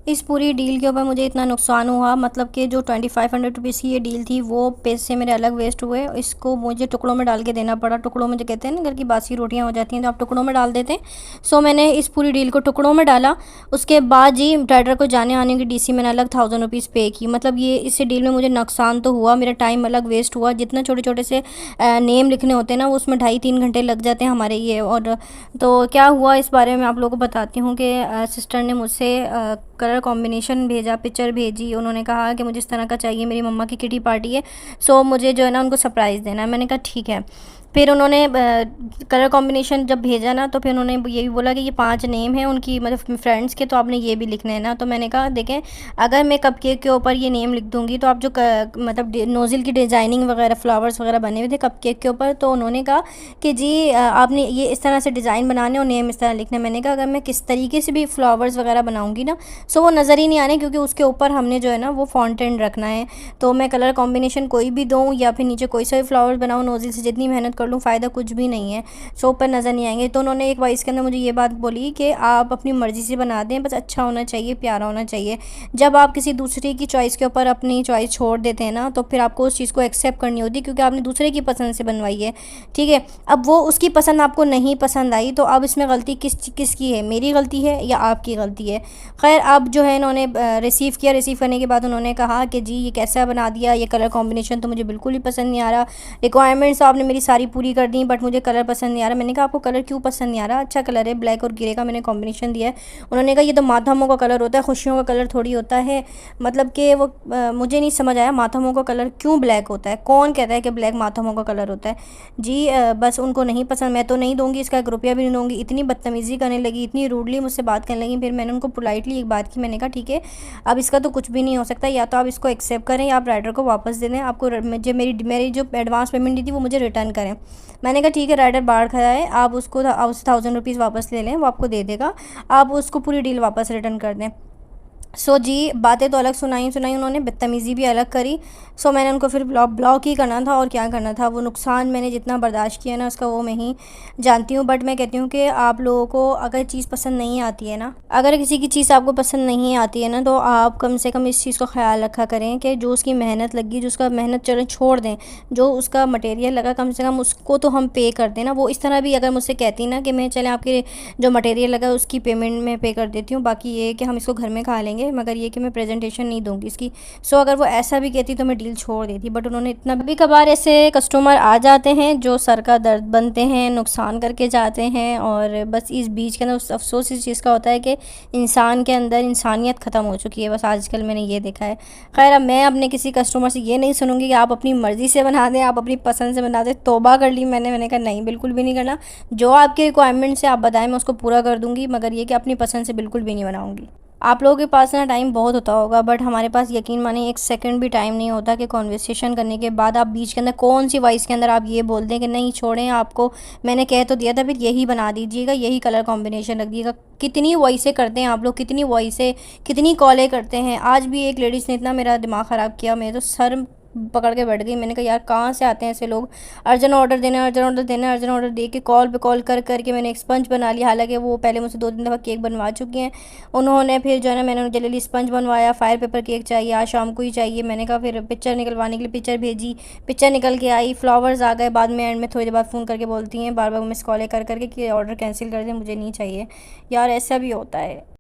इस पूरी डील के ऊपर मुझे इतना नुकसान हुआ, मतलब कि जो 2500 रुपीज़ की ये डील थी वो पैसे मेरे अलग वेस्ट हुए। इसको मुझे टुकड़ों में डाल के देना पड़ा। टुकड़ों में जो कहते हैं ना, घर की बासी रोटियां हो जाती हैं तो आप टुकड़ों में डाल देते हैं। सो मैंने इस पूरी डील को टुकड़ों में डाला। उसके बाद जी ड्राइवर को जाने आने की डीसी मैंने अलग 1000 रुपीज़ पे की। मतलब ये इस डील में मुझे नुकसान तो हुआ, मेरा टाइम अलग वेस्ट हुआ। जितना छोटे छोटे से नेम लिखने होते हैं ना, वो उसमें 2.5-3 घंटे लग जाते हैं हमारे ये। और तो क्या हुआ इस बारे में आप लोगों को बताती हूँ कि सिस्टर ने मुझसे कलर कॉम्बिनेशन भेजा, पिक्चर भेजी। उन्होंने कहा कि मुझे इस तरह का चाहिए, मेरी मम्मा की किटी पार्टी है, सो मुझे जो है ना उनको सरप्राइज़ देना है। मैंने कहा ठीक है। फिर उन्होंने कलर कॉम्बिनेशन जब भेजा ना, तो फिर उन्होंने ये भी बोला कि ये 5 नेम हैं उनकी, मतलब फ्रेंड्स के, तो आपने ये भी लिखने हैं ना। तो मैंने कहा देखें, अगर मैं कपकेक के ऊपर ये नेम लिख दूँगी तो आप जो मतलब नोज़ल की डिज़ाइनिंग वगैरह फ्लावर्स वगैरह बने हुए थे कपकेक के ऊपर, तो उन्होंने कहा कि जी आपने ये इस तरह से डिज़ाइन बनाने और नेम इस तरह लिखना है। मैंने कहा अगर मैं किस तरीके से भी फ्लावर्स वगैरह बनाऊँगी ना, सो वो नज़र ही नहीं आने, क्योंकि उसके ऊपर हमने जो है ना वो फाउंटेन रखना है। तो मैं कलर कॉम्बिनेशन कोई भी दूँ या फिर नीचे कोई सा भी फ्लावर्स बनाऊँ, नोज़ल से जितनी मेहनत कर लूँ फ़ायदा कुछ भी नहीं है, सो ऊपर नज़र नहीं आएंगे। तो उन्होंने एक वॉइस के अंदर मुझे ये बात बोली कि आप अपनी मर्ज़ी से बना दें, बस अच्छा होना चाहिए, प्यारा होना चाहिए। जब आप किसी दूसरे की चॉइस के ऊपर अपनी चॉइस छोड़ देते हैं ना, तो फिर आपको उस चीज़ को एक्सेप्ट करनी होती है, क्योंकि आपने दूसरे की पसंद से बनवाई है, ठीक है। अब वो उसकी पसंद आपको नहीं पसंद आई, तो अब इसमें गलती किसकी है, मेरी गलती है या आपकी गलती है? खैर अब जो है इन्होंने रिसीव किया। रिसीव करने के बाद उन्होंने कहा कि जी ये कैसा बना दिया, ये कलर कॉम्बिनेशन तो मुझे बिल्कुल ही पसंद नहीं आ रहा, रिक्वायरमेंट्स तो आपने मेरी सारी पूरी कर दी, बट मुझे कलर पसंद नहीं आ रहा। मैंने कहा आपको कलर क्यों पसंद नहीं आ रहा? अच्छा कलर है, ब्लैक और ग्रे का मैंने कॉम्बिनेशन दिया है। उन्होंने कहा ये तो मातहमों का कलर होता है, खुशियों का कलर थोड़ी होता है। मतलब कि वो मुझे नहीं समझ आया, मातहमों का कलर क्यों ब्लैक होता है? कौन कहता है कि ब्लैक मातहमों का कलर होता है? जी बस उनको नहीं पसंद, मैं तो नहीं दूँगी, इसका 1 रुपया भी नहीं दूँगी। इतनी बदतमीज़ी करने लगी, इतनी रूडली मुझसे बात करने लगी। फिर मैंने उनको पोलाइटली एक बात की, मैंने कहा ठीक है, अब इसका तो कुछ भी नहीं हो सकता, या तो आप इसको एक्सेप्ट करें या आप राइडर को वापस दे दें। आपको मुझे मेरी जो एडवांस पेमेंट दी थी वो मुझे रिटर्न करें। मैंने कहा ठीक है, राइडर बाहर खड़ा है, आप उसको 1000 रुपीज़ वापस ले लें, वो आपको दे देगा, आप उसको पूरी डील वापस रिटर्न कर दें। सो जी बातें तो अलग सुनाई सुनाई उन्होंने, बदतमीज़ी भी अलग करी। सो मैंने उनको फिर ब्लॉक ही करना था, और क्या करना था। वो नुकसान मैंने जितना बर्दाश्त किया ना उसका वो मैं ही जानती हूँ। बट मैं कहती हूँ कि आप लोगों को अगर चीज़ पसंद नहीं आती है ना, अगर किसी की चीज़ आपको पसंद नहीं आती है ना, तो आप कम से कम इस चीज़ का ख्याल रखा करें कि जो उसकी मेहनत लगी, जो उसका मेहनत चलो छोड़ दें, जो उसका मटेरियल लगा कम से कम उसको तो हम पे कर दें ना। वो इस तरह भी अगर मुझसे कहती ना कि मैं चले आपके जो मटेरियल लगा उसकी पेमेंट मैं पे कर देती हूँ, बाकी ये कि हम इसको घर में खा लेंगे, मगर ये कि मैं प्रेजेंटेशन नहीं दूँगी इसकी। सो अगर वो ऐसा भी कहती तो मैं डील छोड़ देती। बट उन्होंने इतना, कभी कभार ऐसे कस्टमर आ जाते हैं जो सर का दर्द बनते हैं, नुकसान करके जाते हैं, और बस इस बीच के अंदर अफसोस इस चीज़ का होता है कि इंसान के अंदर इंसानियत ख़त्म हो चुकी है। बस आजकल मैंने ये देखा है। खैर अब मैं अपने किसी कस्टमर से ये नहीं सुनूंगी कि आप अपनी मर्ज़ी से बना दें, आप अपनी पसंद से बना दें। तौबा कर ली मैंने कहा नहीं, बिल्कुल भी नहीं करना। जो आपके रिक्वायरमेंट से आप बताएं मैं उसको पूरा कर दूँगी, मगर ये कि अपनी पसंद से बिल्कुल भी नहीं बनाऊँगी। आप लोगों के पास ना टाइम बहुत होता होगा, बट हमारे पास यकीन मानिए 1 सेकंड भी टाइम नहीं होता कि कॉन्वर्सेशन करने के बाद आप बीच के अंदर कौन सी वॉइस के अंदर आप ये बोल दें कि नहीं छोड़ें, आपको मैंने कह तो दिया था, फिर यही बना दीजिएगा, यही कलर कॉम्बिनेशन रख दीजिएगा। कितनी वॉइसें करते हैं आप लोग, कितनी वॉइसें, कितनी कॉलें करते हैं। आज भी एक लेडीज़ ने इतना मेरा दिमाग ख़राब किया, मैं तो सर पकड़ के बैठ गई। मैंने कहा यार कहाँ से आते हैं ऐसे लोग, अर्जेंट ऑर्डर देना, अर्जेंट ऑर्डर देना, अर्जेंट ऑर्डर दे के कॉल पे कॉल कर करके मैंने एक स्पंज बना लिया। हालांकि वो पहले मुझसे 2-3 दफ़ा केक बनवा चुकी हैं उन्होंने। फिर जो है ना मैंने जल्दी स्पंज बनवाया, फायर पेपर केक चाहिए, आज शाम को ही चाहिए। मैंने कहा फिर पिक्चर निकलवाने के लिए पिक्चर भेजी, पिक्चर निकल के आई, फ्लावर्स आ गए। बाद में एंड में थोड़ी देर बाद फ़ोन करके बोलती हैं बार बार मिस कॉलें कर करके कि ऑर्डर कैंसिल कर दें, मुझे नहीं चाहिए। यार ऐसा भी होता है।